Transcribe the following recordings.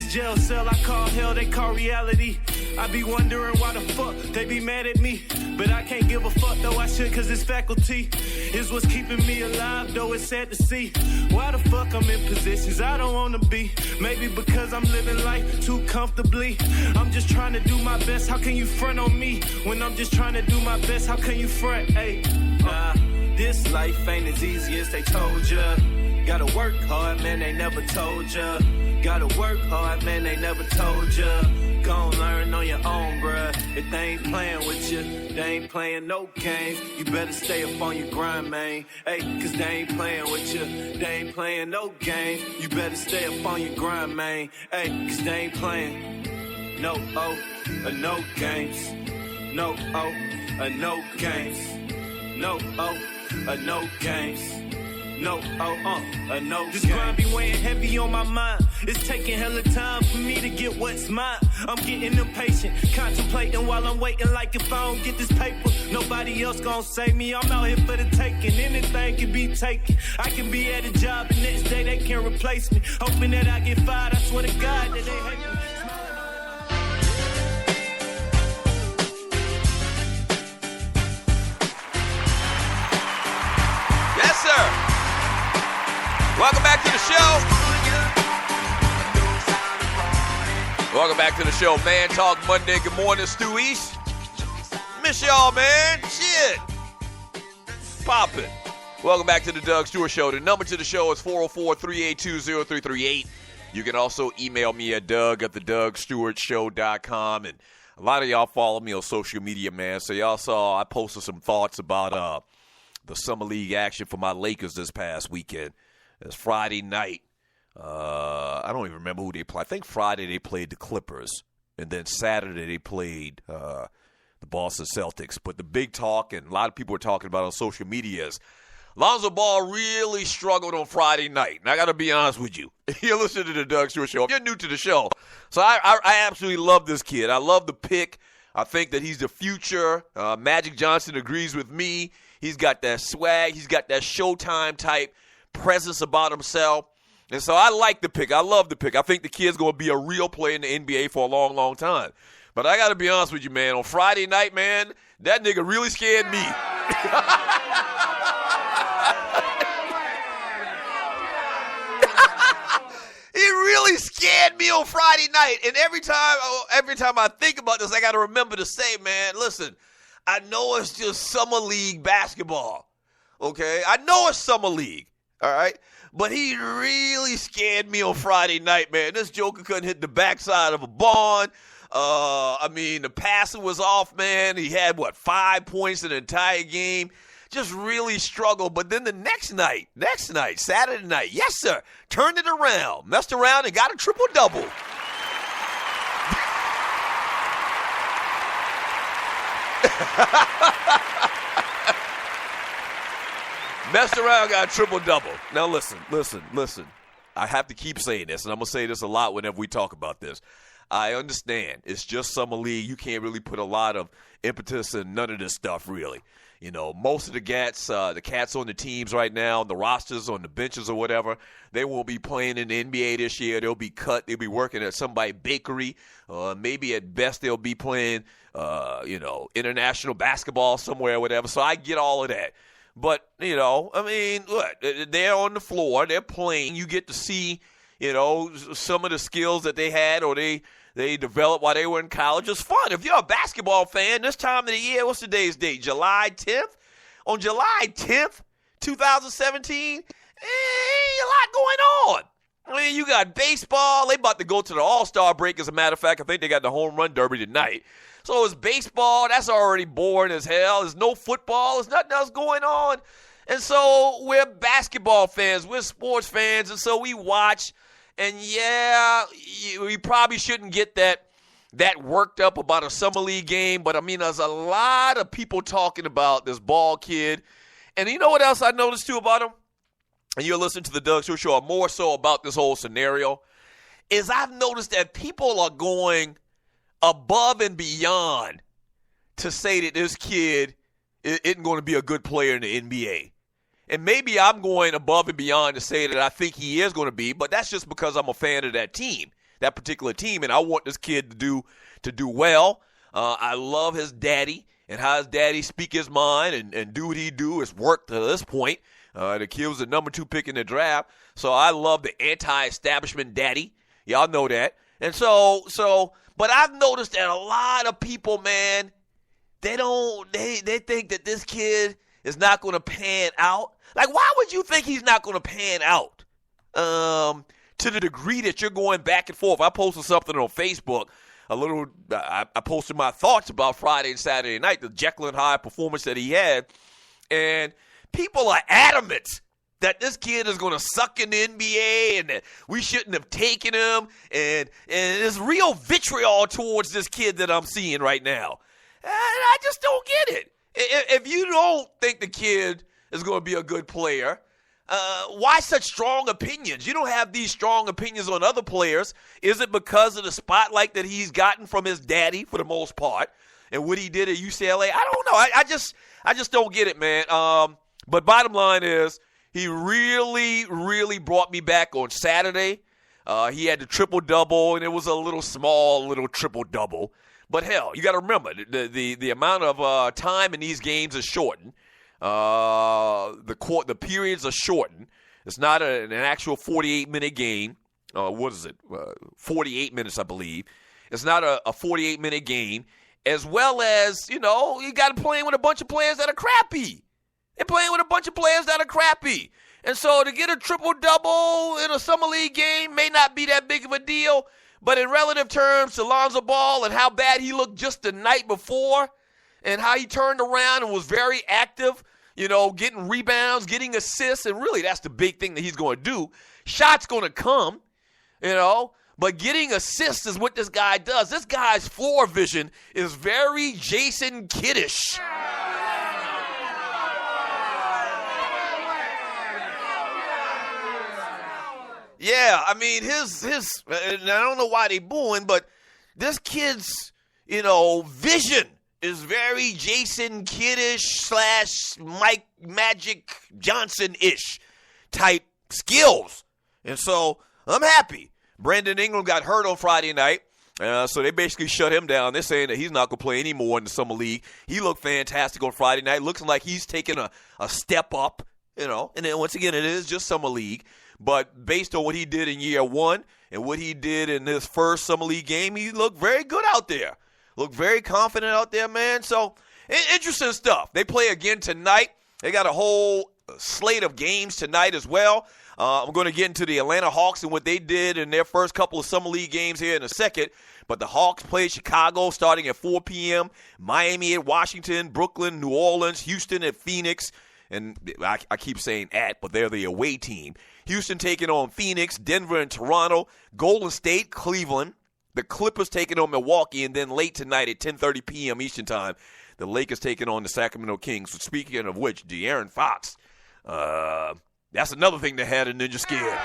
Jail cell I call hell, they call reality. I be wondering why the fuck they be mad at me. But I can't give a fuck though, I should, cause this faculty is what's keeping me alive, though it's sad to see. Why the fuck I'm in positions I don't wanna be? Maybe because I'm living life too comfortably. I'm just trying to do my best, how can you front on me? When I'm just trying to do my best, how can you front? Hey, nah, this life ain't as easy as they told ya. Gotta work hard, man, they never told ya. Gotta work hard, man, they never told ya. Gon' learn on your own, bruh. If they ain't playing with you, they ain't playing no games. You better stay up on your grind, man. Hey, cause they ain't playing with you, they ain't playing no games. You better stay up on your grind, man. Hey, cause they ain't playing no no games. No no games. No no games. No, no. This grind be weighing heavy on my mind. It's taking hella time for me to get what's mine. I'm getting impatient, contemplating while I'm waiting. Like if I don't get this paper, nobody else gon' save me. I'm out here for the taking. Anything can be taken. I can be at a job the next day they can't replace me. Hoping that I get fired. I swear to God that they hate me. Yes, sir. Welcome back to the show. Welcome back to the show, Man Talk Monday. Good morning, Stu East. Miss y'all, man. Shit. Poppin'. Welcome back to the Doug Stewart Show. The number to the show is 404-382-0338. You can also email me at doug@thedugstewartshow.com. And a lot of y'all follow me on social media, man. So y'all saw I posted some thoughts about the Summer League action for my Lakers this past weekend. It's Friday night. I don't even remember who they played. I think Friday they played the Clippers, and then Saturday they played the Boston Celtics. But the big talk, and a lot of people were talking about on social media, is Lonzo Ball really struggled on Friday night. And I got to be honest with you. You're listening to the Doug Stewart Show. If you're new to the show, so I absolutely love this kid. I love the pick. I think that he's the future. Magic Johnson agrees with me. He's got that swag. He's got that Showtime type presence about himself. And so I like the pick. I love the pick. I think the kid's going to be a real player in the NBA for a long, long time. But I got to be honest with you, man. On Friday night, man, that nigga really scared me. He really scared me on Friday night. And every time I think about this, I got to remember to say, man, listen, I know it's just summer league basketball, okay? I know it's summer league, all right? But he really scared me on Friday night, man. This joker couldn't hit the backside of a barn. The passing was off, man. He had, 5 points in the entire game. Just really struggled. But then the next night, Saturday night, yes, sir, turned it around, messed around, and got a triple-double. Messed around, got a triple-double. Now, listen. I have to keep saying this, and I'm going to say this a lot whenever we talk about this. I understand. It's just summer league. You can't really put a lot of impetus in none of this stuff, really. You know, most of the cats on the teams right now, the rosters, on the benches or whatever, they won't be playing in the NBA this year. They'll be cut. They'll be working at somebody's bakery. Maybe at best they'll be playing, international basketball somewhere or whatever. So I get all of that. But, look, they're on the floor. They're playing. You get to see, some of the skills that they had or they developed while they were in college. It's fun. If you're a basketball fan, this time of the year, what's today's date? July 10th? On July 10th, 2017, a lot going on. I mean, you got baseball. They about to go to the All-Star break, as a matter of fact. I think they got the home run derby tonight. So it's baseball. That's already boring as hell. There's no football. There's nothing else going on. And so we're basketball fans. We're sports fans. And so we watch. And, yeah, we probably shouldn't get that worked up about a summer league game. But, there's a lot of people talking about this Ball kid. And you know what else I noticed, too, about him? And you're listening to the Doug Stewart Show, more so about this whole scenario, is I've noticed that people are going above and beyond to say that this kid isn't going to be a good player in the NBA. And maybe I'm going above and beyond to say that I think he is going to be, but that's just because I'm a fan of that team. that particular team, and I want this kid to do well. I love his daddy and how his daddy speak his mind and do what he do. It's worked to this point. The kid was the number 2 pick in the draft, so I love the anti-establishment daddy. Y'all know that. And but I've noticed that a lot of people, man, they think that this kid is not going to pan out. Like, why would you think he's not going to pan out? To the degree that you're going back and forth. I posted something on Facebook. I posted my thoughts about Friday and Saturday night, the Jeckyl and Hide performance that he had, and people are adamant that this kid is going to suck in the NBA and that we shouldn't have taken him, and there's real vitriol towards this kid that I'm seeing right now. And I just don't get it. If you don't think the kid is going to be a good player, why such strong opinions? You don't have these strong opinions on other players. Is it because of the spotlight that he's gotten from his daddy for the most part and what he did at UCLA? I don't know. I just don't get it, man. But bottom line is he really, really brought me back on Saturday. He had the triple-double, and it was a little triple-double. But, hell, you got to remember, the amount of time in these games is shortened. The periods are shortened. It's not an actual 48-minute game. What is it? 48 minutes, I believe. It's not a 48-minute game. As well as, you got to play with a bunch of players that are crappy. They're playing with a bunch of players that are crappy. And so to get a triple-double in a summer league game may not be that big of a deal. But in relative terms to Lonzo Ball and how bad he looked just the night before and how he turned around and was very active, getting rebounds, getting assists, and really that's the big thing that he's going to do. Shots going to come, but getting assists is what this guy does. This guy's floor vision is very Jason Kiddish. Yeah, I mean, his and I don't know why they booing, but this kid's, vision is very Jason Kiddish / Mike Magic Johnson-ish type skills. And so I'm happy. Brandon Ingram got hurt on Friday night, so they basically shut him down. They're saying that he's not going to play anymore in the summer league. He looked fantastic on Friday night. Looks like he's taking a step up, and then once again, it is just summer league. But based on what he did in year one and what he did in his first summer league game, he looked very good out there. Looked very confident out there, man. So, interesting stuff. They play again tonight. They got a whole slate of games tonight as well. I'm going to get into the Atlanta Hawks and what they did in their first couple of summer league games here in a second. But the Hawks play Chicago starting at 4 p.m., Miami at Washington, Brooklyn, New Orleans, Houston at Phoenix. And I keep saying but they're the away team. Houston taking on Phoenix, Denver and Toronto, Golden State, Cleveland, the Clippers taking on Milwaukee, and then late tonight at 10:30 p.m. Eastern Time, the Lakers taking on the Sacramento Kings. So speaking of which, De'Aaron Fox, that's another thing that had a ninja scared.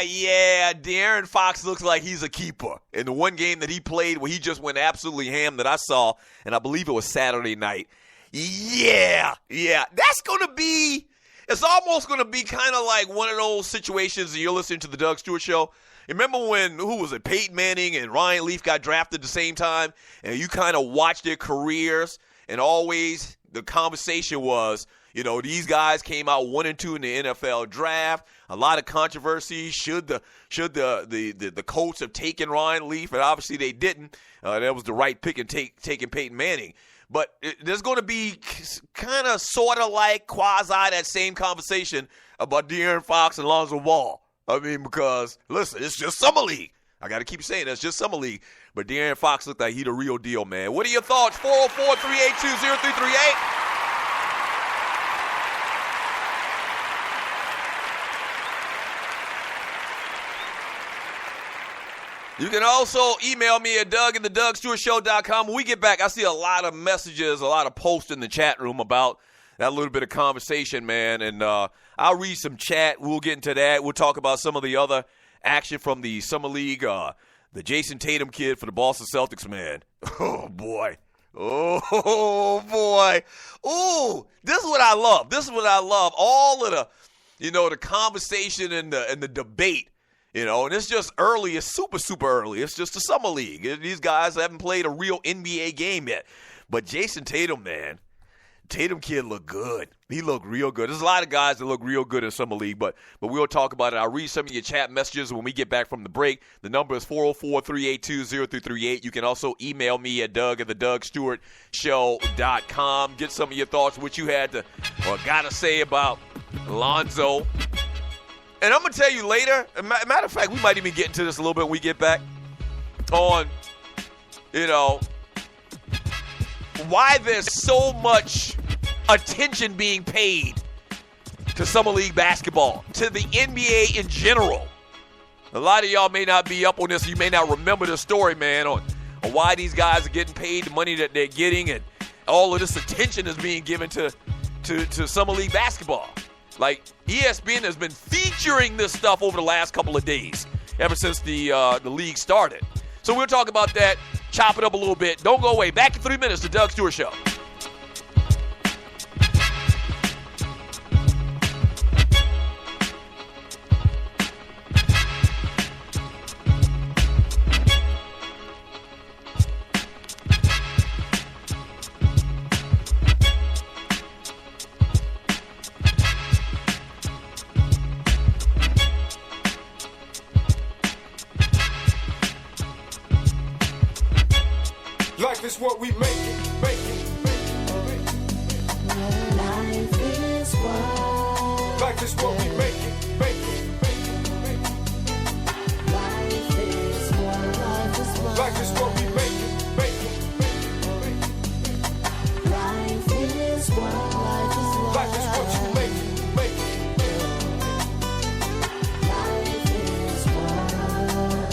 Yeah. De'Aaron Fox looks like he's a keeper. In the one game that he played where he just went absolutely ham that I saw, and I believe it was Saturday night. Yeah. That's going to be – it's almost going to be kind of like one of those situations that you're listening to the Doug Stewart Show. Remember when, Peyton Manning and Ryan Leaf got drafted at the same time, and you kind of watched their careers, and always the conversation was – these guys came out 1 and 2 in the NFL draft. A lot of controversy. Should the Colts have taken Ryan Leaf? And obviously they didn't. That was the right pick in taking Peyton Manning. But there's going to be kind of sort of like quasi that same conversation about De'Aaron Fox and Lonzo Ball. I mean, because, listen, it's just summer league. I got to keep saying it's just summer league. But De'Aaron Fox looked like he the real deal, man. What are your thoughts? 404-382-0338. You can also email me at Doug@theDougStewartShow.com. When we get back, I see a lot of messages, a lot of posts in the chat room about that little bit of conversation, man. And I'll read some chat. We'll get into that. We'll talk about some of the other action from the Summer League. The Jason Tatum kid for the Boston Celtics, man. Oh, boy. Oh, boy. Ooh, this is what I love. This is what I love. All of the, the conversation and the debate, and it's just early. It's super, super early. It's just a summer league. These guys haven't played a real NBA game yet. But Jason Tatum, man, Tatum kid looked good. He looked real good. There's a lot of guys that look real good in summer league, but we'll talk about it. I'll read some of your chat messages when we get back from the break. The number is 404-382-0338. You can also email me at Doug@theDougStewartShow.com. Get some of your thoughts, what you had to or got to say about Lonzo. And I'm going to tell you later, matter of fact, we might even get into this a little bit when we get back on, why there's so much attention being paid to summer league basketball, to the NBA in general. A lot of y'all may not be up on this. You may not remember the story, man, on why these guys are getting paid the money that they're getting, and all of this attention is being given to summer league basketball. Like, ESPN has been featuring this stuff over the last couple of days, ever since the league started. So we'll talk about that, chop it up a little bit. Don't go away. Back in 3 minutes, the Doug Stewart Show. Life is what we make it, make it, make it, make it. Life is what. Life is what we make it, make it, make it, make it. Life is what. Life is what we make it, make it, make it, make it. Life is what. Life is what you make it, make it. Life is what.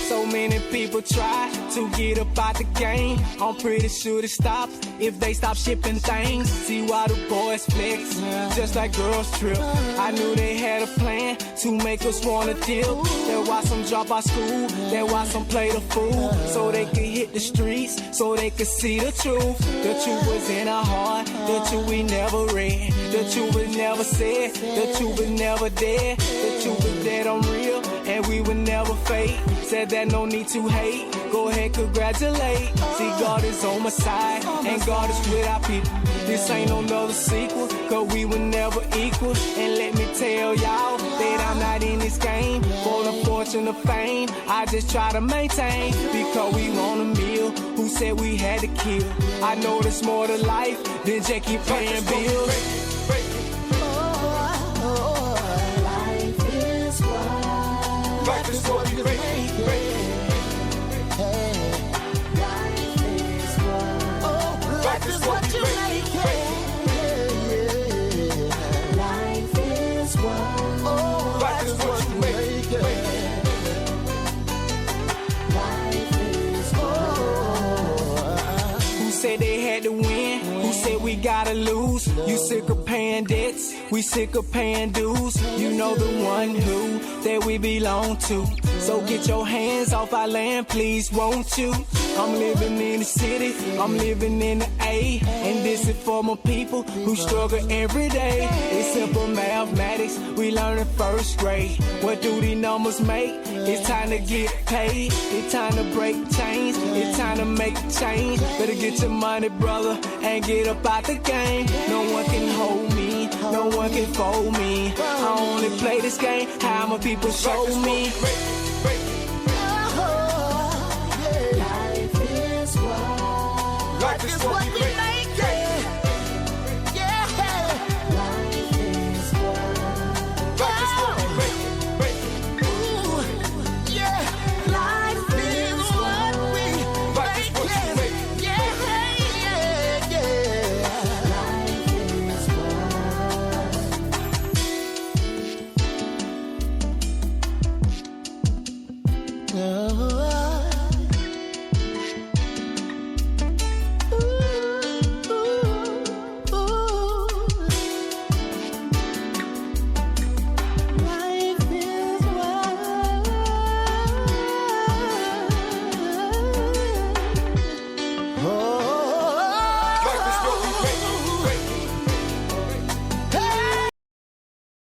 So many people try to get up out the game. I'm pretty sure it stops if they stop shipping things. See why the boys flex, just like girls trip. I knew they had a plan to make us wanna deal. That's why some drop out school, that's why some play the fool, so they could hit the streets, so they could see the truth. The truth was in our heart, the truth we never read, the truth was never said, the truth was never dead, the truth was that I'm real and we would never fade. Said that no need to hate, go ahead, congratulate. See, God is on my side, and God is with our people. This ain't no another sequel, cause we were never equal. And let me tell y'all that I'm not in this game for the fortune of fame. I just try to maintain, because we want a meal. Who said we had to kill? I know there's more to life than just keep paying bills. Life is what. Life is what you make it, make it. Life is what you make it. Life is what. Life is what you make it. Life is what. Who said they had to win? Who said we gotta lose? You sick of paying debts? We sick of paying dues. You know the one who that we belong to. So get your hands off our land, please, won't you? I'm living in the city, I'm living in the A, and this is for my people who struggle every day. It's simple mathematics, we learn in first grade. What do these numbers make? It's time to get paid, it's time to break chains, it's time to make a change. Better get your money, brother, and get up out the game. No one can hold me, no one can fold me. I only play this game how my people show me.